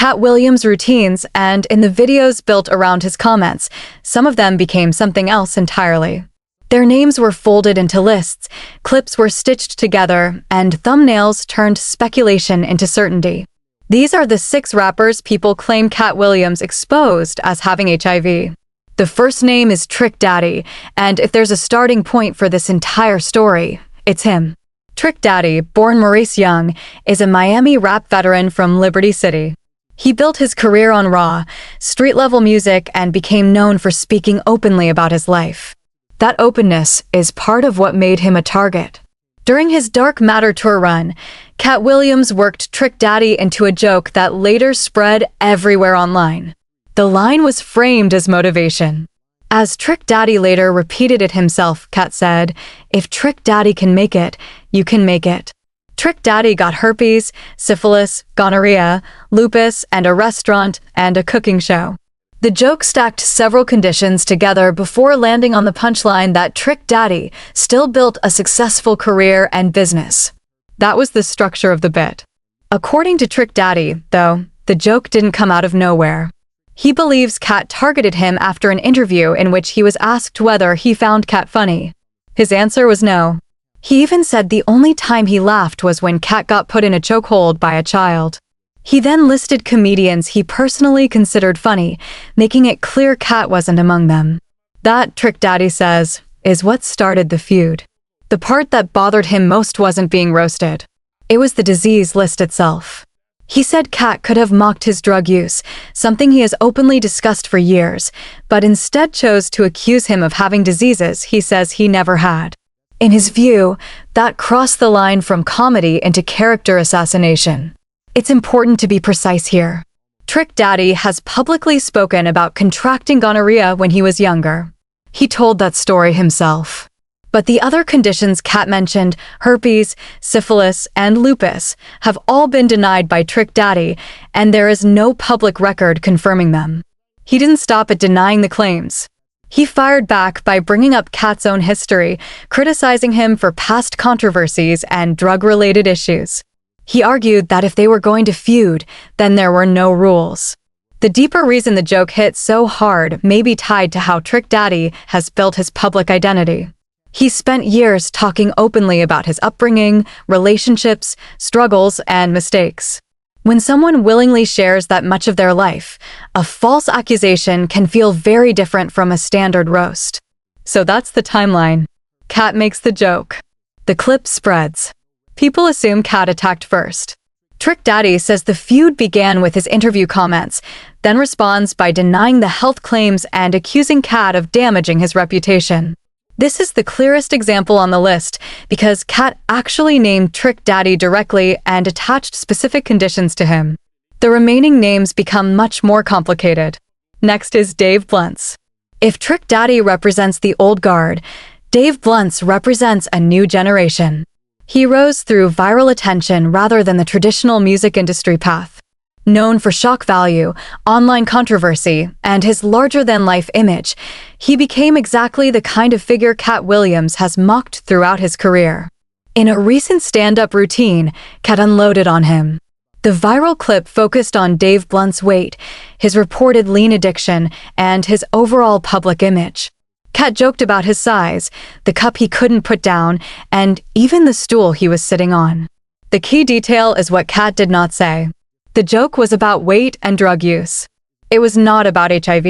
Katt Williams' routines, and in the videos built around his comments, some of them became something else entirely. Their names were folded into lists, clips were stitched together, and thumbnails turned speculation into certainty. These are the 6 rappers people claim Katt Williams exposed as having HIV. The first name is Trick Daddy, and if there's a starting point for this entire story, it's him. Trick Daddy, born Maurice Young, is a Miami rap veteran from Liberty City. He built his career on raw, street-level music and became known for speaking openly about his life. That openness is part of what made him a target. During his Dark Matter tour run, Katt Williams worked Trick Daddy into a joke that later spread everywhere online. The line was framed as motivation. As Trick Daddy later repeated it himself, Katt said, "If Trick Daddy can make it, you can make it." Trick Daddy got herpes, syphilis, gonorrhea, lupus, and a restaurant and a cooking show. The joke stacked several conditions together before landing on the punchline that Trick Daddy still built a successful career and business. That was the structure of the bit. According to Trick Daddy, though, the joke didn't come out of nowhere. He believes Katt targeted him after an interview in which he was asked whether he found Katt funny. His answer was no. He even said the only time he laughed was when Katt got put in a chokehold by a child. He then listed comedians he personally considered funny, making it clear Katt wasn't among them. That, Trick Daddy says, is what started the feud. The part that bothered him most wasn't being roasted. It was the disease list itself. He said Katt could have mocked his drug use, something he has openly discussed for years, but instead chose to accuse him of having diseases he says he never had. In his view, that crossed the line from comedy into character assassination. It's important to be precise here. Trick Daddy has publicly spoken about contracting gonorrhea when he was younger. He told that story himself. But the other conditions Katt mentioned, herpes, syphilis, and lupus, have all been denied by Trick Daddy, and there is no public record confirming them. He didn't stop at denying the claims. He fired back by bringing up Katt's own history, criticizing him for past controversies and drug-related issues. He argued that if they were going to feud, then there were no rules. The deeper reason the joke hit so hard may be tied to how Trick Daddy has built his public identity. He spent years talking openly about his upbringing, relationships, struggles, and mistakes. When someone willingly shares that much of their life, a false accusation can feel very different from a standard roast. So that's the timeline. Katt makes the joke. The clip spreads. People assume Katt attacked first. Trick Daddy says the feud began with his interview comments, then responds by denying the health claims and accusing Katt of damaging his reputation. This is the clearest example on the list because Katt actually named Trick Daddy directly and attached specific conditions to him. The remaining names become much more complicated. Next is Dave Bluntz. If Trick Daddy represents the old guard, Dave Bluntz represents a new generation. He rose through viral attention rather than the traditional music industry path. Known for shock value, online controversy, and his larger-than-life image, he became exactly the kind of figure Katt Williams has mocked throughout his career. In a recent stand-up routine, Katt unloaded on him. The viral clip focused on Dave Bluntz's weight, his reported lean addiction, and his overall public image. Katt joked about his size, the cup he couldn't put down, and even the stool he was sitting on. The key detail is what Katt did not say. The joke was about weight and drug use. It was not about HIV.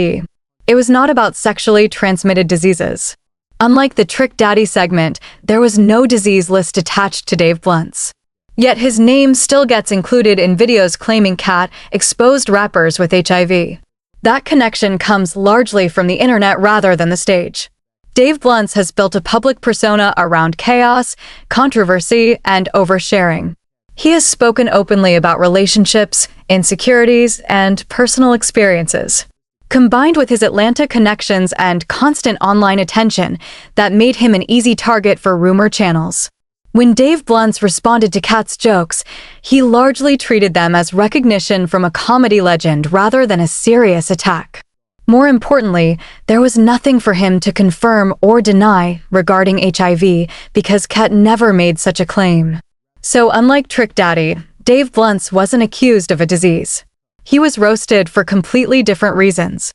It was not about sexually transmitted diseases. Unlike the Trick Daddy segment, there was no disease list attached to Dave Bluntz. Yet his name still gets included in videos claiming Katt exposed rappers with HIV. That connection comes largely from the internet rather than the stage. Dave Bluntz has built a public persona around chaos, controversy, and oversharing. He has spoken openly about relationships, insecurities, and personal experiences. Combined with his Atlanta connections and constant online attention, that made him an easy target for rumor channels. When Dave Bluntz responded to Katt's jokes, he largely treated them as recognition from a comedy legend rather than a serious attack. More importantly, there was nothing for him to confirm or deny regarding HIV because Katt never made such a claim. So unlike Trick Daddy, Dave Bluntz wasn't accused of a disease. He was roasted for completely different reasons.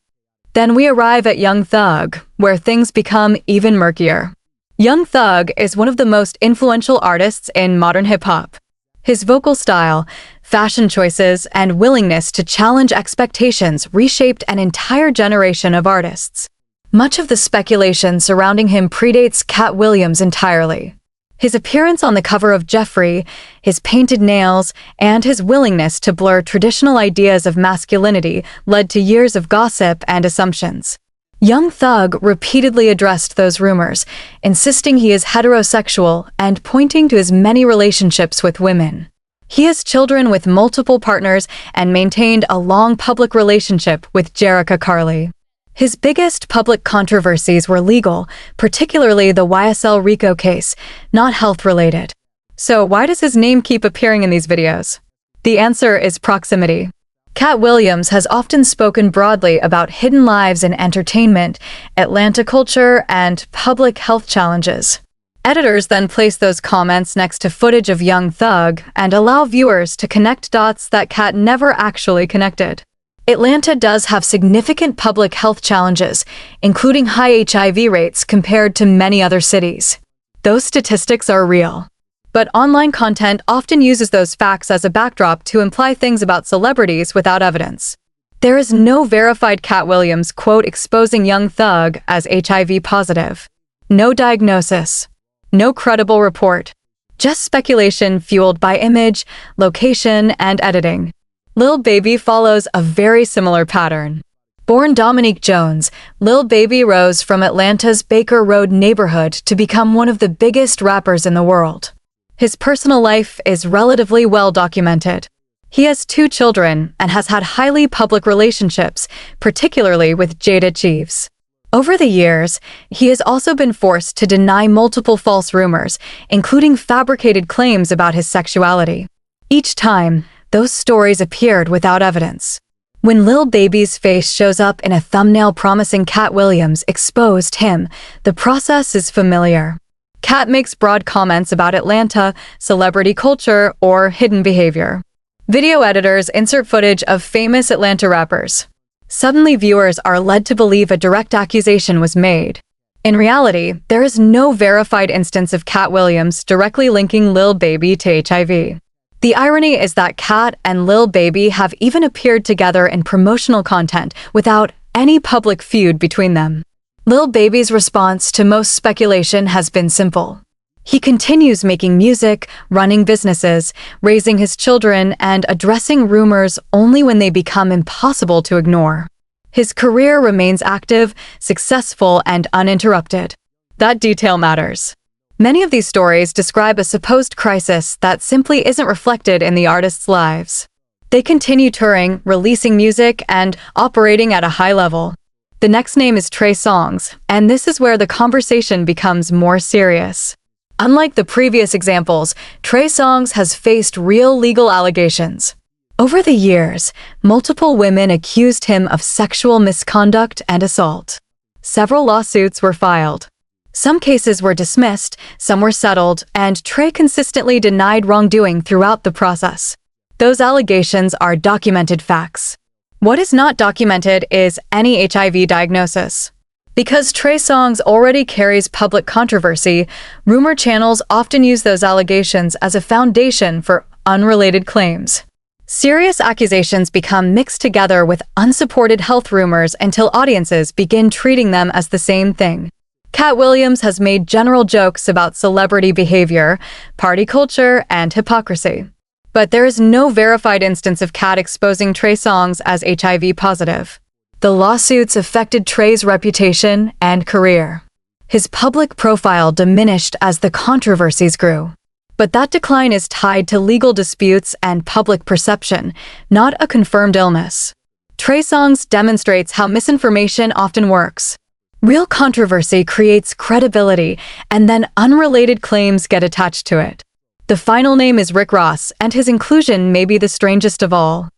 Then we arrive at Young Thug, where things become even murkier. Young Thug is one of the most influential artists in modern hip-hop. His vocal style, fashion choices, and willingness to challenge expectations reshaped an entire generation of artists. Much of the speculation surrounding him predates Katt Williams entirely. His appearance on the cover of Jeffrey, his painted nails, and his willingness to blur traditional ideas of masculinity led to years of gossip and assumptions. Young Thug repeatedly addressed those rumors, insisting he is heterosexual and pointing to his many relationships with women. He has children with multiple partners and maintained a long public relationship with Jerica Carly. His biggest public controversies were legal, particularly the YSL RICO case, not health-related. So why does his name keep appearing in these videos? The answer is proximity. Katt Williams has often spoken broadly about hidden lives in entertainment, Atlanta culture, and public health challenges. Editors then place those comments next to footage of Young Thug and allow viewers to connect dots that Katt never actually connected. Atlanta does have significant public health challenges, including high HIV rates compared to many other cities. Those statistics are real. But online content often uses those facts as a backdrop to imply things about celebrities without evidence. There is no verified Katt Williams quote exposing Young Thug as HIV positive. No diagnosis. No credible report. Just speculation fueled by image, location, and editing. Lil Baby follows a very similar pattern. Born Dominique Jones, Lil Baby rose from Atlanta's Baker Road neighborhood to become one of the biggest rappers in the world. His personal life is relatively well documented. He has 2 children and has had highly public relationships, particularly with Jada Chiefs. Over the years, he has also been forced to deny multiple false rumors, including fabricated claims about his sexuality. Each time, those stories appeared without evidence. When Lil Baby's face shows up in a thumbnail promising Katt Williams exposed him, the process is familiar. Katt makes broad comments about Atlanta, celebrity culture, or hidden behavior. Video editors insert footage of famous Atlanta rappers. Suddenly, viewers are led to believe a direct accusation was made. In reality, there is no verified instance of Katt Williams directly linking Lil Baby to HIV. The irony is that Katt and Lil Baby have even appeared together in promotional content without any public feud between them. Lil Baby's response to most speculation has been simple. He continues making music, running businesses, raising his children, and addressing rumors only when they become impossible to ignore. His career remains active, successful, and uninterrupted. That detail matters. Many of these stories describe a supposed crisis that simply isn't reflected in the artists' lives. They continue touring, releasing music, and operating at a high level. The next name is Trey Songz, and this is where the conversation becomes more serious. Unlike the previous examples, Trey Songz has faced real legal allegations. Over the years, multiple women accused him of sexual misconduct and assault. Several lawsuits were filed. Some cases were dismissed, some were settled, and Trey consistently denied wrongdoing throughout the process. Those allegations are documented facts. What is not documented is any HIV diagnosis. Because Trey Songz already carries public controversy, rumor channels often use those allegations as a foundation for unrelated claims. Serious accusations become mixed together with unsupported health rumors until audiences begin treating them as the same thing. Katt Williams has made general jokes about celebrity behavior, party culture, and hypocrisy. But there is no verified instance of Katt exposing Trey Songz as HIV positive. The lawsuits affected Trey's reputation and career. His public profile diminished as the controversies grew. But that decline is tied to legal disputes and public perception, not a confirmed illness. Trey Songz demonstrates how misinformation often works. Real controversy creates credibility, and then unrelated claims get attached to it. The final name is Rick Ross, and his inclusion may be the strangest of all.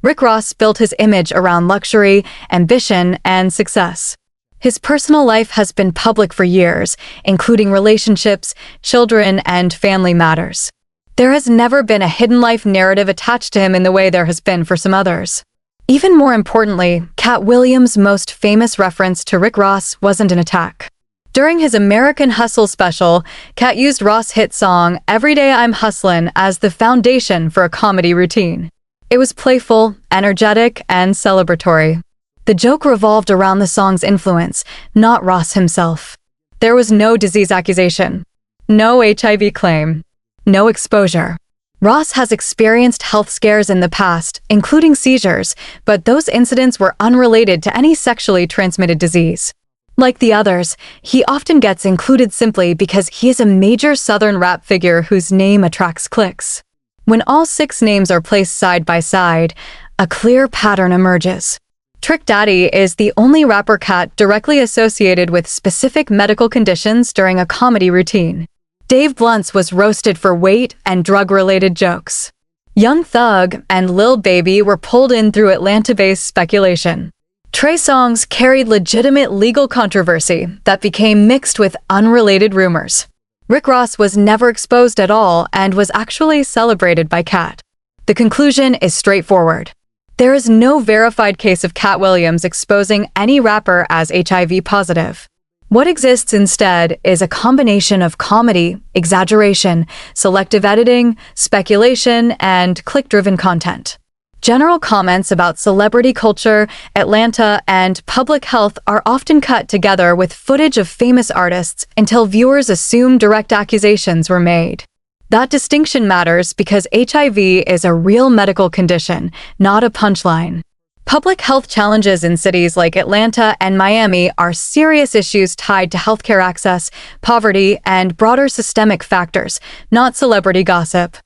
Rick Ross built his image around luxury, ambition, and success. His personal life has been public for years, including relationships, children, and family matters. There has never been a hidden life narrative attached to him in the way there has been for some others. Even more importantly, Katt Williams' most famous reference to Rick Ross wasn't an attack. During his American Hustle special, Katt used Ross' hit song "Every Day I'm Hustlin'" as the foundation for a comedy routine. It was playful, energetic, and celebratory. The joke revolved around the song's influence, not Ross himself. There was no disease accusation, no HIV claim, no exposure. Ross has experienced health scares in the past, including seizures, but those incidents were unrelated to any sexually transmitted disease. Like the others, he often gets included simply because he is a major Southern rap figure whose name attracts clicks. When all 6 names are placed side by side, a clear pattern emerges. Trick Daddy is the only rapper Katt directly associated with specific medical conditions during a comedy routine. Dave Blunt's was roasted for weight and drug-related jokes. Young Thug and Lil Baby were pulled in through Atlanta-based speculation. Trey Songz carried legitimate legal controversy that became mixed with unrelated rumors. Rick Ross was never exposed at all and was actually celebrated by Katt. The conclusion is straightforward. There is no verified case of Katt Williams exposing any rapper as HIV positive. What exists instead is a combination of comedy, exaggeration, selective editing, speculation, and click-driven content. General comments about celebrity culture, Atlanta, and public health are often cut together with footage of famous artists until viewers assume direct accusations were made. That distinction matters because HIV is a real medical condition, not a punchline. Public health challenges in cities like Atlanta and Miami are serious issues tied to healthcare access, poverty, and broader systemic factors, not celebrity gossip.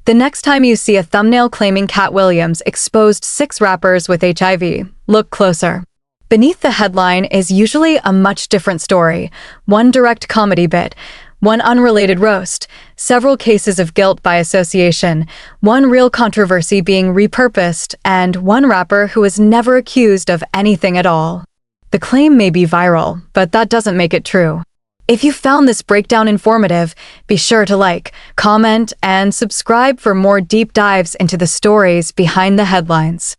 The next time you see a thumbnail claiming Katt Williams exposed 6 rappers with HIV, look closer. Beneath the headline is usually a much different story: one direct comedy bit, one unrelated roast, several cases of guilt by association, one real controversy being repurposed, and one rapper who was never accused of anything at all. The claim may be viral, but that doesn't make it true. If you found this breakdown informative, be sure to like, comment, and subscribe for more deep dives into the stories behind the headlines.